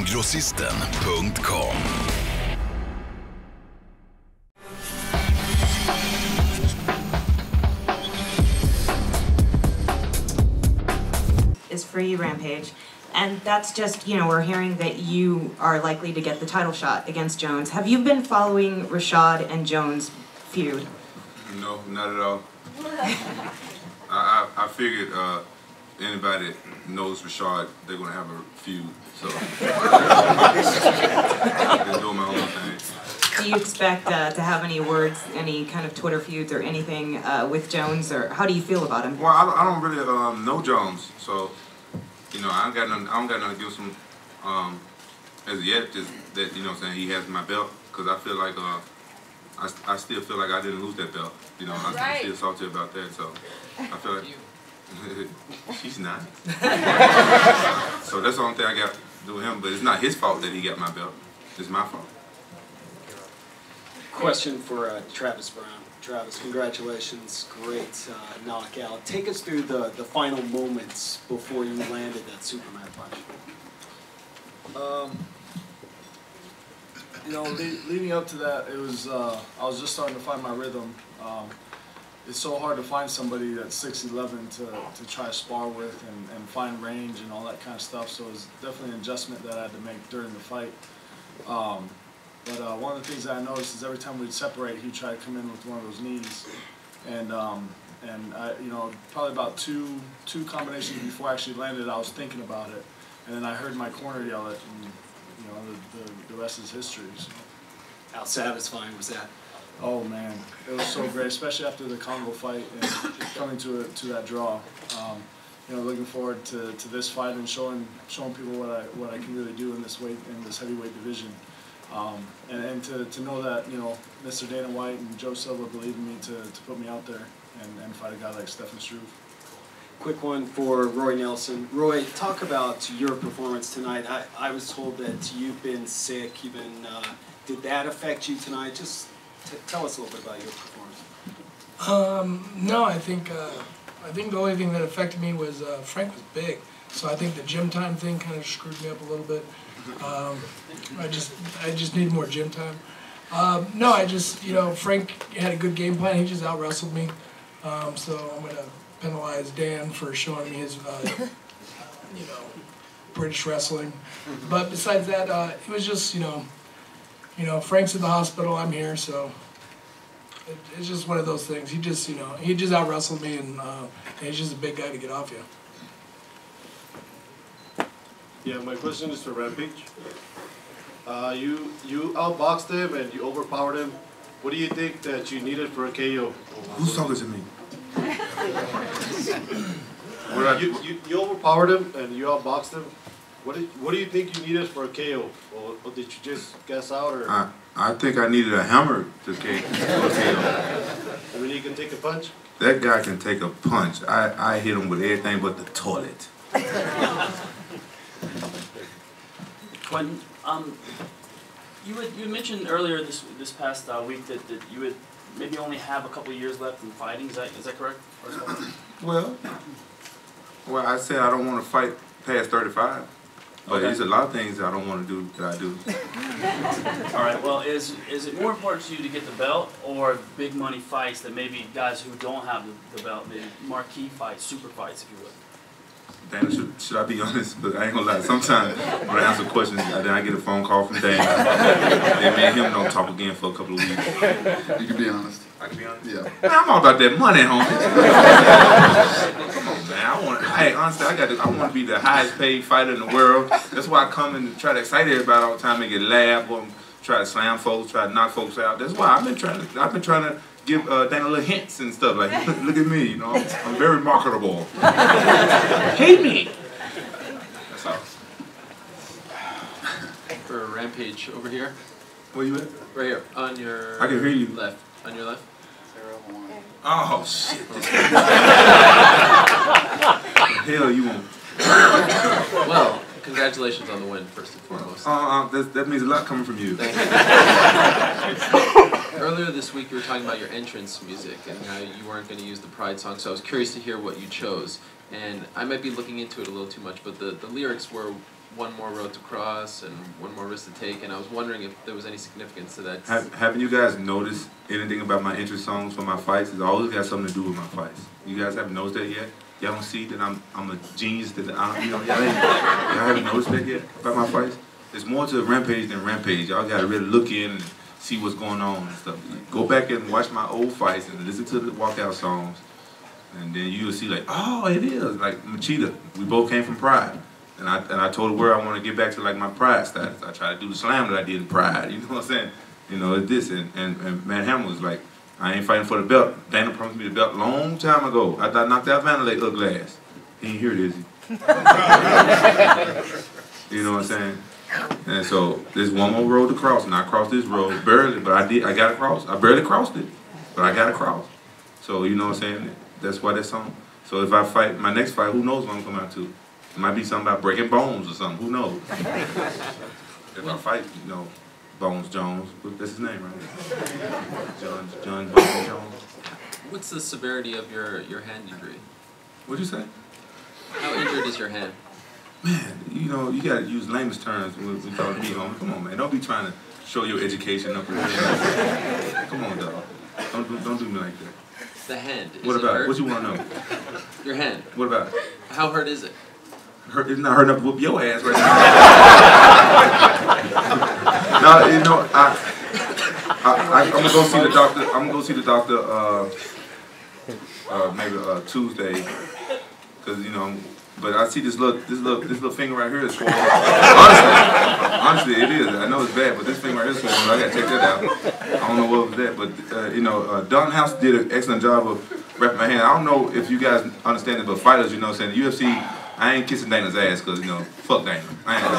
Grossisten.com. Is free Rampage, and that's just, you know, we're hearing that you are likely to get the title shot against Jones. Have you been following Rashad and Jones' feud? No, not at all. I figured anybody that knows Rashad, they're gonna have a feud, so I've been doing my own thing. Do you expect to have any words, any kind of Twitter feuds or anything with Jones, or how do you feel about him? Well, I don't really know Jones, so you know I don't got nothing to give him as yet. Just that, you know what I'm saying, he has my belt, because I feel like I still feel like I didn't lose that belt. You know, I'm still salty about that. So I feel like she's nice. So that's the only thing I got to do with him. But it's not his fault that he got my belt. It's my fault. Question for Travis Brown. Travis, congratulations, great knockout. Take us through the final moments before you landed that Superman punch. You know, leading up to that, it was I was just starting to find my rhythm. It's so hard to find somebody that's 6'11" to try to spar with and find range and all that kind of stuff. So it was definitely an adjustment that I had to make during the fight. But one of the things that I noticed is every time we'd separate, he'd try to come in with one of those knees, and I, you know, probably about two combinations before I actually landed, I was thinking about it, and then I heard my corner yell it, and you know, the rest is history. So. How satisfying was that? Oh man, it was so great, especially after the Congo fight and coming to that draw. You know, looking forward to this fight and showing people what I can really do in this heavyweight division. And to know that, you know, Mr. Dana White and Joe Silva believed in me to put me out there and fight a guy like Stephen Struve. Quick one for Roy Nelson. Roy, talk about your performance tonight. I was told that you've been sick. Did that affect you tonight? Just tell us a little bit about your performance. No, I think the only thing that affected me was Frank was big, so I think the gym time thing kind of screwed me up a little bit. I just need more gym time. No, you know, Frank had a good game plan. He just out-wrestled me. So I'm going to penalize Dan for showing me his, you know, British wrestling. But besides that, it was just, you know, Frank's in the hospital, I'm here, so it's just one of those things. He just, you know, he just out-wrestled me, and he's just a big guy to get off you. Yeah, my question is for Rampage. You outboxed him and you overpowered him. What do you think that you needed for a KO? Who's talking to me? You overpowered him and you outboxed him. What do you think you needed for a KO? Or did you just guess out? Or? I think I needed a hammer to KO. I mean, he can take a punch? That guy can take a punch. I hit him with everything but the toilet. Quentin, you mentioned earlier this past week that you would maybe only have a couple of years left in fighting. Is that correct? Well, I said I don't want to fight past 35, but there's a lot of things I don't want to do that I do. All right. Well, is it more important to you to get the belt or big money fights that maybe guys who don't have the belt, maybe marquee fights, super fights, if you would? Dana, should I be honest? But I ain't gonna lie. Sometimes when I answer questions, then I get a phone call from Dana. Then me and him don't talk again for a couple of weeks. You can be honest. I can be honest? Yeah. Man, I'm all about that money, homie. Come on, man. Hey, honestly, I want to be the highest paid fighter in the world. That's why I come and try to excite everybody all the time, make it laugh, or try to slam folks, try to knock folks out. That's why I've been trying to give Dana little hints and stuff, like, look at me, you know, I'm very marketable. Hate me. That's all. For Rampage, over here. Where you at? Right here, on your I can hear you. left. On your left. Ariel Helwani. Oh, shit. Hell you want? Well, congratulations on the win, first and foremost. That means a lot coming from you. Thank you. Earlier this week, you were talking about your entrance music and how you weren't going to use the Pride song, so I was curious to hear what you chose. And I might be looking into it a little too much, but the lyrics were, one more road to cross and one more risk to take, and I was wondering if there was any significance to that. Haven't you guys noticed anything about my intro songs for my fights? It's always got something to do with my fights. You guys haven't noticed that yet? Y'all don't see that I'm a genius, that y'all haven't noticed that yet about my fights? There's more to Rampage than Rampage. Y'all gotta really look in and see what's going on and stuff. Go back and watch my old fights and listen to the walkout songs, and then you'll see like, oh, it is like Machida. We both came from Pride, and I told her where I want to get back to like my Pride status. I tried to do the slam that I did in Pride. You know what I'm saying? You know, it's this and Matt Hammer was like, I ain't fighting for the belt. Dana promised me the belt a long time ago. After I knocked out Vanderlei ugly ass. He ain't hear it, is he? You know what I'm saying? And so there's one more road to cross, and I crossed this road barely, but I got across. I barely crossed it, but I got across. So you know what I'm saying? That's why that song. So if I fight my next fight, who knows what I'm coming out to? It might be something about breaking bones or something. Who knows? If I fight, you know, Bones Jones, that's his name, right? John Bones Jones. What's the severity of your hand injury? What'd you say? How injured is your hand? Man, you know, you gotta use layman's terms when we talk to me, homie. Come on, man. Don't be trying to show your education up here. Come on, dog. Don't do me like that. The hand. What about it? What you want to know? Your hand. What about it? How hurt is it? It's not hurt enough to whoop your ass right now. No, you know, I'm gonna go see the doctor. I'm gonna go see the doctor maybe Tuesday, cause you know. But I see this little finger right here is swollen. Honestly, it is. I know it's bad, but this finger right here is swollen. I gotta check that out. I don't know what was that, but you know, Don House did an excellent job of wrapping my hand. I don't know if you guys understand it, but fighters, you know, what I'm saying, the UFC, I ain't kissing Dana's ass, cause you know, fuck Dana. I ain't.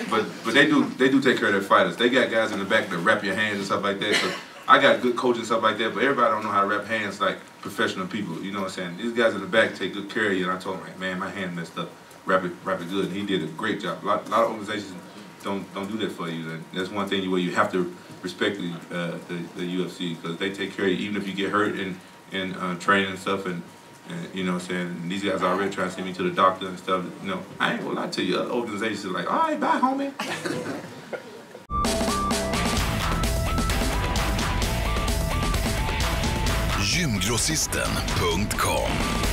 But they do take care of their fighters. They got guys in the back that wrap your hands and stuff like that. So I got good coaching and stuff like that, but everybody don't know how to wrap hands like professional people. You know what I'm saying? These guys in the back take good care of you, and I told him, like, man, my hand messed up. Wrap it good. And he did a great job. A lot of organizations don't do that for you. And that's one thing where you have to respect the UFC, because they take care of you even if you get hurt in training and stuff. And you know what I'm saying? And these guys are already trying to send me to the doctor and stuff. You know, I ain't gonna lie to you. Other organizations are like, all right, bye, homie. Gymgrossisten.com